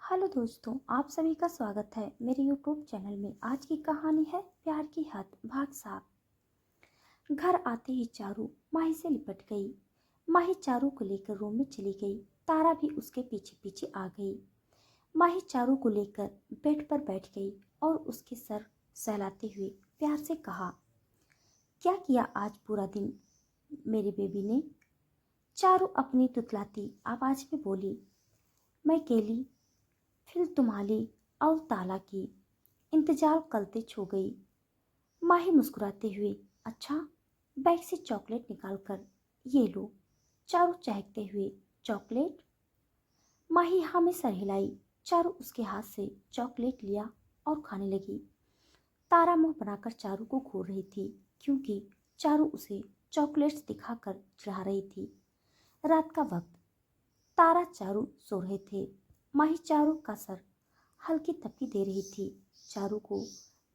Hello दोस्तों, आप सभी का स्वागत है मेरे यूट्यूब चैनल में। आज की कहानी है प्यार की हद भाग 7। घर आते ही चारू माही से लिपट गई। माही चारू को लेकर रूम में चली गई। तारा भी उसके पीछे पीछे आ गई। माही चारू को लेकर बेड पर बैठ गई और उसके सर सहलाते हुए प्यार से कहा, क्या किया आज पूरा दिन मेरी बेबी ने? चारू अपनी तुतलाती आवाज में बोली, मैं केली फिर तुम्हारी और ताला की इंतजार करते छो गई। माही मुस्कुराते हुए, अच्छा, बैग से चॉकलेट निकालकर ये लो। चारू चहकते हुए, चॉकलेट? माही हाँ में सर हिलाई। चारू उसके हाथ से चॉकलेट लिया और खाने लगी। तारा मुंह बनाकर चारू को घूर रही थी क्योंकि चारू उसे चॉकलेट्स दिखाकर चिढ़ा रही थी। रात का वक्त, तारा चारू सो रहे थे। माही चारू का सर हल्की थपकी दे रही थी। चारू को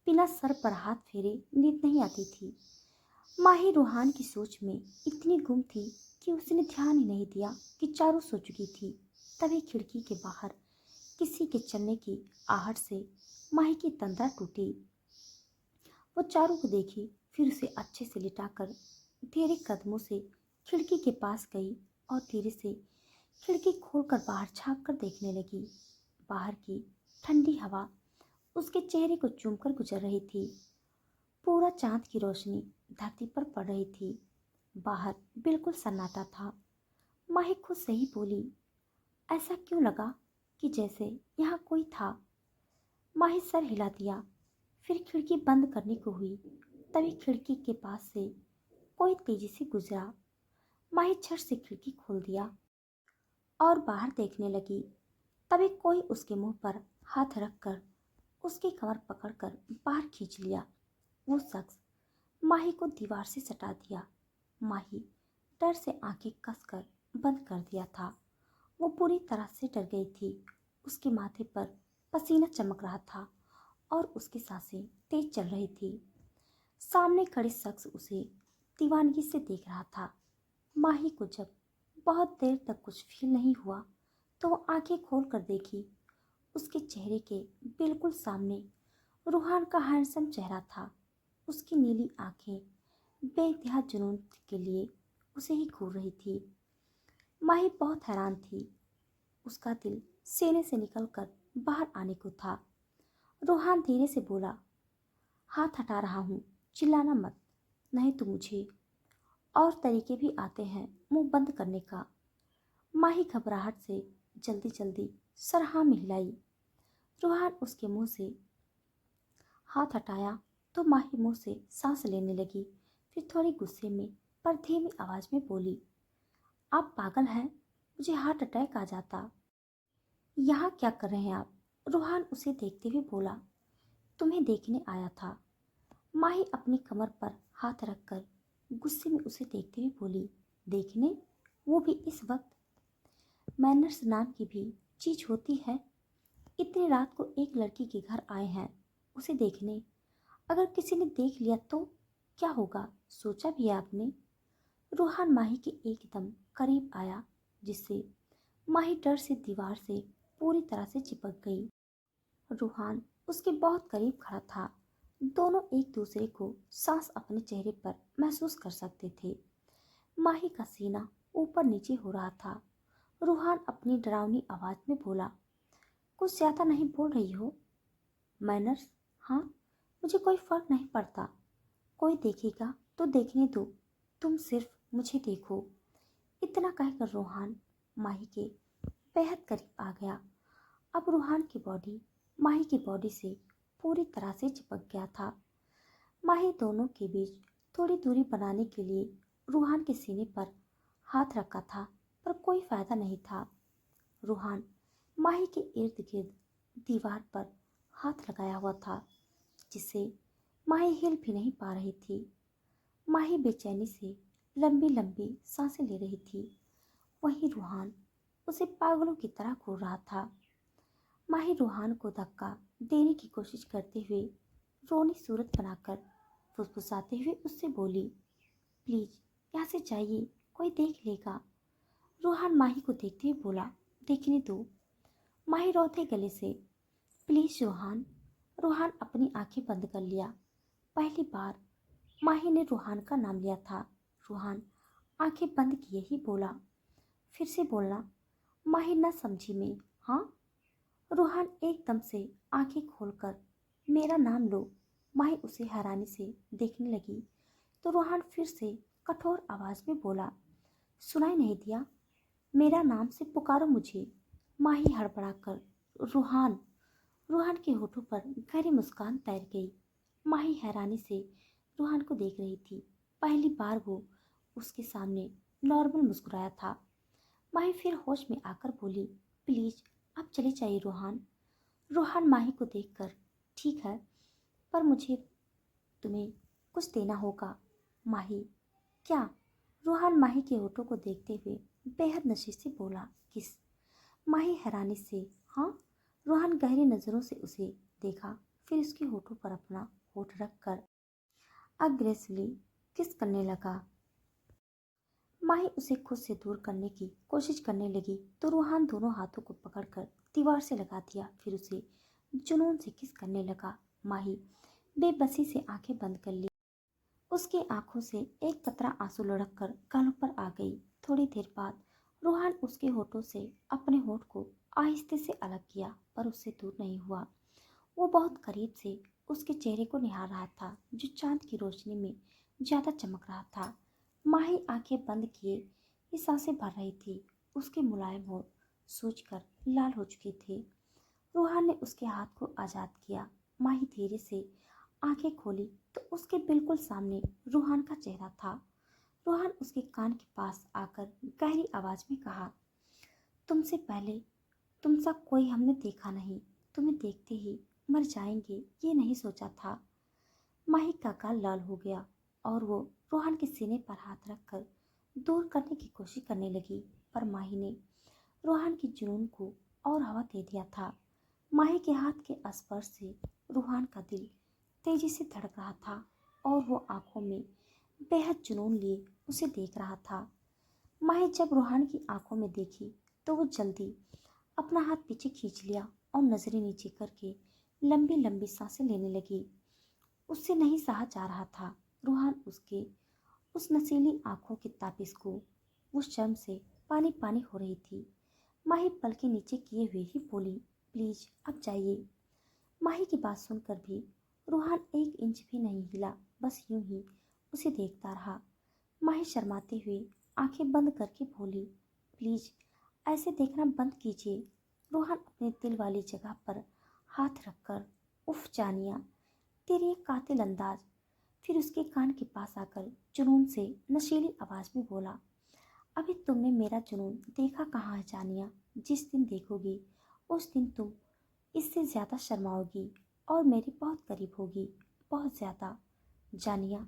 बिना सर पर हाथ फेरे नींद नहीं आती थी। माही रूहान की सोच में इतनी गुम थी कि उसने ध्यान ही नहीं दिया कि चारू सो चुकी थी। तभी खिड़की के बाहर किसी के चलने की आहट से माही की तंद्रा टूटी। वो चारू को देखी, फिर उसे अच्छे से लिटाकर धीरे कदमों से खिड़की के पास गई और धीरे से खिड़की खोलकर बाहर झांक कर देखने लगी। बाहर की ठंडी हवा उसके चेहरे को चूमकर गुजर रही थी। पूरा चांद की रोशनी धरती पर पड़ रही थी। बाहर बिल्कुल सन्नाटा था। माही खुद से ही बोली, ऐसा क्यों लगा कि जैसे यहाँ कोई था। माही सर हिला दिया, फिर खिड़की बंद करने को हुई। तभी खिड़की के पास से कोई तेजी से गुजरा। माही झट से खिड़की खोल दिया और बाहर देखने लगी। तभी कोई उसके मुंह पर हाथ रखकर उसकी कमर पकड़कर बाहर खींच लिया। वो शख्स माही को दीवार से सटा दिया। माही डर से आंखें कसकर बंद कर दिया था। वो पूरी तरह से डर गई थी। उसके माथे पर पसीना चमक रहा था और उसकी सांसें तेज चल रही थी। सामने खड़े शख्स उसे दीवानगी से देख रहा था। माही को जब बहुत देर तक कुछ फील नहीं हुआ तो वो आंखें खोल कर देखी। उसके चेहरे के बिल्कुल सामने रूहान का हैंडसम चेहरा था। उसकी नीली आंखें बेइंतहा जुनून के लिए उसे ही घूर रही थी। माही बहुत हैरान थी। उसका दिल सीने से निकलकर बाहर आने को था। रूहान धीरे से बोला, हाथ हटा रहा हूँ, चिल्लाना मत, नहीं तो मुझे और तरीके भी आते हैं मुंह बंद करने का। माही घबराहट से जल्दी जल्दी सर हाँ में हिलाई। रूहान उसके मुंह से हाथ हटाया तो माही मुंह से सांस लेने लगी। फिर थोड़ी गुस्से में पर धीमी आवाज में बोली, आप पागल हैं, मुझे हार्ट अटैक आ जाता। यहाँ क्या कर रहे हैं आप? रूहान उसे देखते हुए बोला, तुम्हें देखने आया था। माही अपनी कमर पर हाथ रखकर गुस्से में उसे देखते हुए बोली, देखने? वो भी इस वक्त? मैनर्स नाम की भी चीज होती है? इतनी रात को एक लड़की के घर आए हैं उसे देखने। अगर किसी ने देख लिया तो क्या होगा, सोचा भी है आपने? रूहान माही के एकदम करीब आया जिससे माही डर से दीवार से पूरी तरह से चिपक गई। रूहान उसके बहुत करीब खड़ा था। दोनों एक दूसरे को सांस अपने चेहरे पर महसूस कर सकते थे। माही का सीना ऊपर नीचे हो रहा था। रूहान अपनी डरावनी आवाज में बोला, कुछ ज्यादा नहीं बोल रही हो? मैनर्स? हाँ, मुझे कोई फर्क नहीं पड़ता। कोई देखेगा तो देखने दो, तुम सिर्फ मुझे देखो। इतना कहकर रूहान माही के बेहद करीब आ गया। अब रूहान की बॉडी माही की बॉडी से पूरी तरह से चिपक गया था। माही दोनों के बीच थोड़ी दूरी बनाने के लिए रूहान के सीने पर हाथ रखा था, पर कोई फायदा नहीं था। रूहान माही के इर्द गिर्द दीवार पर हाथ लगाया हुआ था जिससे माही हिल भी नहीं पा रही थी। माही बेचैनी से लंबी लंबी सांसें ले रही थी। वहीं रूहान उसे पागलों की तरह घूर रहा था। माही रूहान को धक्का देने की कोशिश करते हुए रोनी सूरत बनाकर फुसफुसाते हुए उससे बोली, प्लीज यहाँ से जाइए, कोई देख लेगा। रूहान माही को देखते हुए बोला, देखने दो। माही रोते गले से, प्लीज रूहान। रूहान अपनी आंखें बंद कर लिया। पहली बार माही ने रूहान का नाम लिया था। रूहान आंखें बंद किए ही बोला, फिर से बोलना। माही न समझी में, हाँ। रूहान एकदम से आंखें खोलकर, मेरा नाम लो। माही उसे हैरानी से देखने लगी तो रूहान फिर से कठोर आवाज में बोला, सुनाई नहीं दिया? मेरा नाम से पुकारो मुझे। माही हड़बड़ाकर, रूहान। रूहान के होठों पर गहरी मुस्कान तैर गई। माही हैरानी से रूहान को देख रही थी। पहली बार वो उसके सामने नॉर्मल मुस्कुराया था। माही फिर होश में आकर बोली, प्लीज अब चले जाइए रूहान। रूहान माही को देखकर, ठीक है, पर मुझे तुम्हें कुछ देना होगा। माही, क्या? रूहान माही के होठों को देखते हुए बेहद नशे से बोला, किस? माही हैरानी से, हाँ। रूहान गहरी नजरों से उसे देखा, फिर उसके होठों पर अपना होठ रखकर अग्रेसिवली किस करने लगा। माही उसे खुद से दूर करने की कोशिश करने लगी तो रूहान दोनों हाथों को पकड़कर दीवार से लगा दिया, फिर उसे जुनून से किस करने लगा। माही बेबसी से आंखें बंद कर ली। उसकी आंखों से एक कतरा आंसू लुढ़क कर गालों पर आ गई। थोड़ी देर बाद रूहान उसके होठों से अपने होठ को आहिस्ते से अलग किया, पर उससे दूर नहीं हुआ। वो बहुत करीब से उसके चेहरे को निहार रहा था, जो चांद की रोशनी में ज्यादा चमक रहा था। माही आंखें बंद किए ये सांसें भर रही थी। उसके मुलायम होठ सूजकर लाल हो चुके थे। रूहान ने उसके हाथ को आजाद किया। माही धीरे से आंखें खोली तो उसके बिल्कुल सामने रूहान का चेहरा था। रूहान उसके कान के पास आकर गहरी आवाज में कहा, तुमसे पहले तुमसा कोई हमने देखा नहीं। तुम्हें देखते ही मर जाएंगे ये नहीं सोचा था। माही का गाल लाल हो गया और वो रोहन के सीने पर हाथ रखकर दूर करने की कोशिश करने लगी, पर माही ने रोहन की जुनून को और हवा दे दिया था। माही के हाथ के स्पर्श से रूहान का दिल तेजी से धड़क रहा था और वो आंखों में बेहद जुनून लिए उसे देख रहा था। माही जब रूहान की आंखों में देखी तो वो जल्दी अपना हाथ पीछे खींच लिया और नजरें नीचे करके लंबी लंबी सांसें लेने लगी। उससे नहीं सहा जा रहा था। रूहान उसके उस नशीली आंखों की ताबिश को वो शर्म से पानी पानी हो रही थी। माही पलके नीचे किए हुए ही बोली, प्लीज अब जाइए। माही की बात सुनकर भी रूहान एक इंच भी नहीं हिला, बस यूं ही उसे देखता रहा। माही शर्माते हुए आंखें बंद करके बोली, प्लीज ऐसे देखना बंद कीजिए। रूहान अपने दिल वाली जगह पर हाथ रखकर, उफ जानिया, तेरी एक कातिल अंदाज। फिर उसके कान के पास आकर जुनून से नशीली आवाज में बोला, अभी तुमने मेरा जुनून देखा कहाँ है जानिया। जिस दिन देखोगी उस दिन तुम इससे ज्यादा शर्माओगी और मेरे बहुत करीब होगी, बहुत ज्यादा जानिया।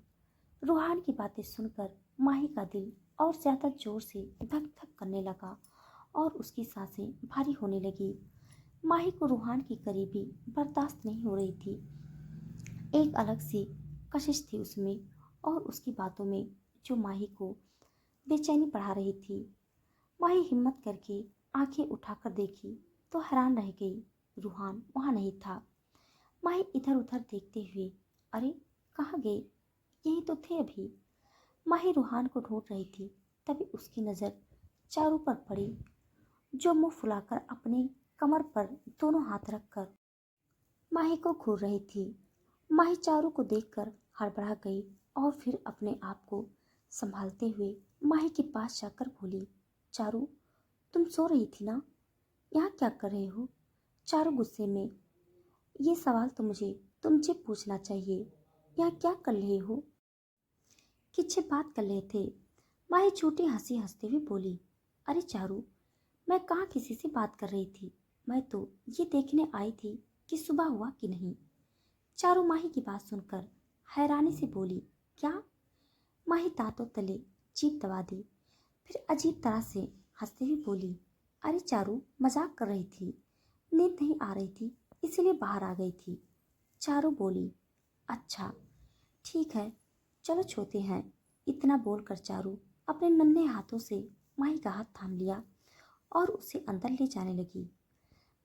रूहान की बातें सुनकर माही का दिल और ज्यादा जोर से धक धक करने लगा और उसकी सांसें भारी होने लगी। माही को रूहान की करीबी बर्दाश्त नहीं हो रही थी। एक अलग सी कशिश थी उसमें और उसकी बातों में, जो माही को बेचैनी बढ़ा रही थी। माही हिम्मत करके आंखें उठाकर देखी तो हैरान रह गई। रूहान वहां नहीं था। माही इधर उधर देखते हुए, अरे कहाँ गए? यही तो थे अभी। माही रूहान को ढूंढ रही थी, तभी उसकी नज़र चारू पर पड़ी, जो मुंह फुलाकर अपनी कमर पर दोनों हाथ रखकर माही को घूर रही थी। माही चारू को देखकर हड़बड़ा गई और फिर अपने आप को संभालते हुए माही के पास जाकर बोली, चारू तुम सो रही थी ना? यहाँ क्या कर रहे हो? चारू गुस्से में, ये सवाल तो मुझे तुमसे पूछना चाहिए। यहाँ क्या कर रहे हो? किससे बात कर रहे थे? माही छोटी हंसी हंसते हुए बोली, अरे चारू, मैं कहाँ किसी से बात कर रही थी। मैं तो ये देखने आई थी कि सुबह हुआ कि नहीं। चारू माही की बात सुनकर हैरानी से बोली, क्या? माही दांतों तले जीभ दबा दी, फिर अजीब तरह से हंसते हुए बोली, अरे चारू, मजाक कर रही थी। नींद नहीं आ रही थी इसलिए बाहर आ गई थी। चारू बोली, अच्छा ठीक है, चलो छोते हैं। इतना बोलकर चारू अपने नन्हे हाथों से माही का हाथ थाम लिया और उसे अंदर ले जाने लगी।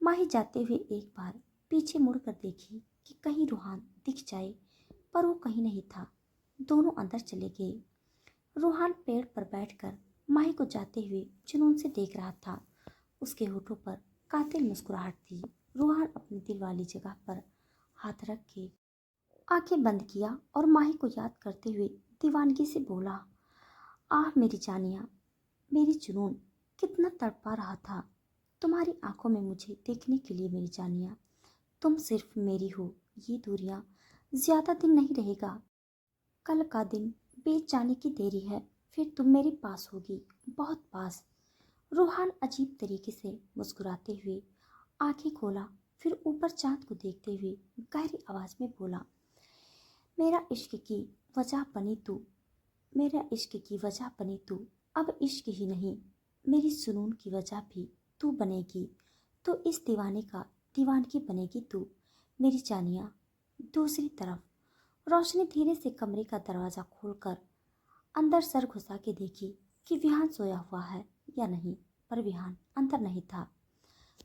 माही जाते हुए एक बार पीछे मुड़कर देखी कि कहीं रूहान दिख जाए, पर वो कहीं नहीं था। दोनों अंदर चले गए। रूहान पेड़ पर बैठकर माही को जाते हुए जुनून से देख रहा था। उसके होठों पर कातिल मुस्कुराहट थी। रूहान अपनी दिल वाली जगह पर हाथ रख के आंखें बंद किया और माही को याद करते हुए दीवानगी से बोला, आह मेरी जानिया, मेरी जुनून कितना तड़पा रहा था तुम्हारी आंखों में मुझे देखने के लिए। मेरी जानिया, तुम सिर्फ मेरी हो। ये दूरियां ज्यादा दिन नहीं रहेगा। कल का दिन बीत जाने की देरी है, फिर तुम मेरे पास होगी, बहुत पास। रूहान अजीब तरीके से मुस्कुराते हुए आंखें खोला, फिर ऊपर चांद को देखते हुए गहरी आवाज में बोला, मेरा इश्क की वजह बनी तू, मेरा इश्क की वजह बनी तू। अब इश्क ही नहीं, मेरी जुनून की वजह भी तू बनेगी। तो इस दीवाने का दीवानगी बनेगी तू, मेरी जानिया। दूसरी तरफ रोशनी धीरे से कमरे का दरवाज़ा खोलकर अंदर सर घुसा के देखी कि विहान सोया हुआ है या नहीं, पर विहान अंदर नहीं था।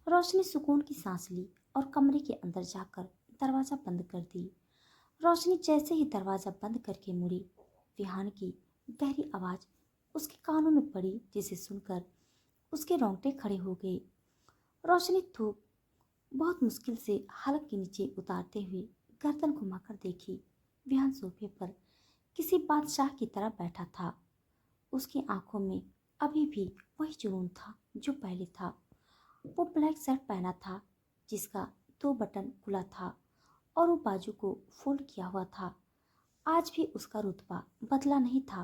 रोशनी सुकून की सांस ली और कमरे के अंदर जाकर दरवाज़ा बंद कर दी। रोशनी जैसे ही दरवाज़ा बंद करके मुड़ी, विहान की गहरी आवाज़ उसके कानों में पड़ी, जिसे सुनकर उसके रोंगटे खड़े हो गए। रोशनी थूक बहुत मुश्किल से हलक के नीचे उतारते हुए गर्दन घुमाकर देखी। विहान सोफे पर किसी बादशाह की तरह बैठा था। उसकी आंखों में अभी भी वही जुनून था जो पहले था। वो ब्लैक शर्ट पहना था जिसका 2 बटन खुला था और वो बाजू को फोल्ड किया हुआ था। आज भी उसका रुतबा बदला नहीं था।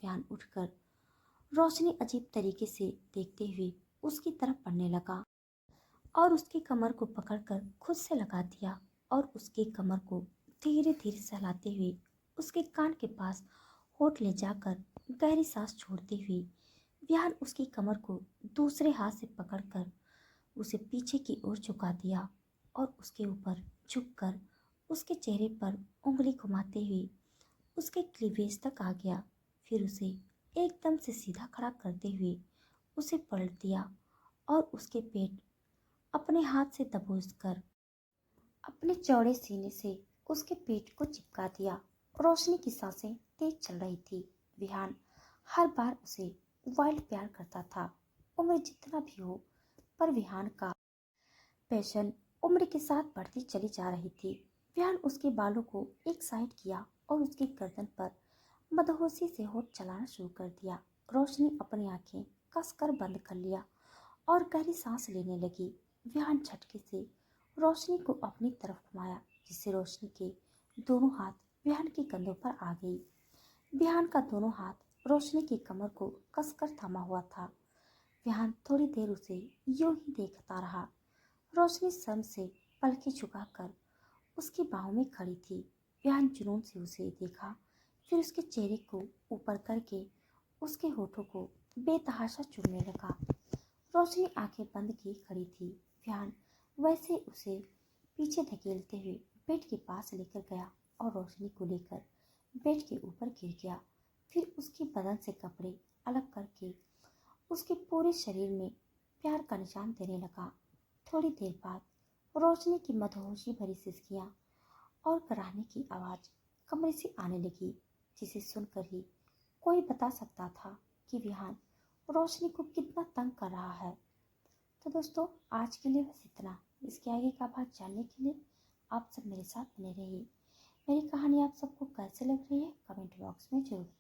विहान उठकर रोशनी अजीब तरीके से देखते हुए उसकी तरफ बढ़ने लगा और उसकी कमर को पकड़कर खुद से लगा दिया और उसकी कमर को धीरे धीरे सहलाते हुए उसके कान के पास होठ ले जाकर गहरी सांस छोड़ते हुए विहान उसकी कमर को दूसरे हाथ से पकड़कर उसे पीछे की ओर झुका दिया और उसके ऊपर झुककर उसके चेहरे पर उंगली घुमाते हुए उसके क्लीवेज तक आ गया। फिर उसे एकदम से सीधा खड़ा करते हुए उसे पलट दिया और उसके पेट अपने हाथ से दबोचकर अपने चौड़े सीने से उसके पेट को चिपका दिया। रोशनी की सांसें तेज चल रही थी। विहान हर बार उसे वाइल्ड प्यार करता था, उम्र जितना भी हो, पर विहान का पैशन उम्र के साथ बढ़ती चली जा रही थी। विहान उसके बालों को एक साइड किया और उसकी गर्दन पर मदहोशी से होठ चलाना शुरू कर दिया। रोशनी अपनी आंखें कसकर बंद कर लिया और गहरी सांस लेने लगी। विहान झटके से रोशनी को अपनी तरफ घुमाया, जिससे रोशनी के दोनों हाथ विहान के कंधों पर आ गई। विहान का दोनों हाथ रोशनी की कमर को कसकर थामा हुआ था। विहान थोड़ी देर उसे यूं ही देखता रहा। रोशनी शर्म से पलकें झुकाकर उसकी बाहों में खड़ी थी। विहान जुनून से उसे देखा, फिर उसके चेहरे को ऊपर करके उसके होठों को बेतहाशा चूमने लगा। रोशनी आंखें बंद किए खड़ी थी। विहान वैसे उसे पीछे धकेलते हुए बेड के पास लेकर गया और रोशनी को लेकर बेड के ऊपर गिर गया। फिर उसके बदन से कपड़े अलग करके उसके पूरे शरीर में प्यार का निशान देने लगा। थोड़ी देर बाद रोशनी की मदहोशी भरी सिसकियां और कराहने की आवाज़ कमरे से आने लगी, जिसे सुनकर ही कोई बता सकता था कि विहान रोशनी को कितना तंग कर रहा है। तो दोस्तों, आज के लिए बस इतना। इसके आगे का भाग जानने के लिए आप सब मेरे साथ बने रहिए। मेरी कहानी आप सबको कैसे लग रही है कमेंट बॉक्स में जरूर बताएं।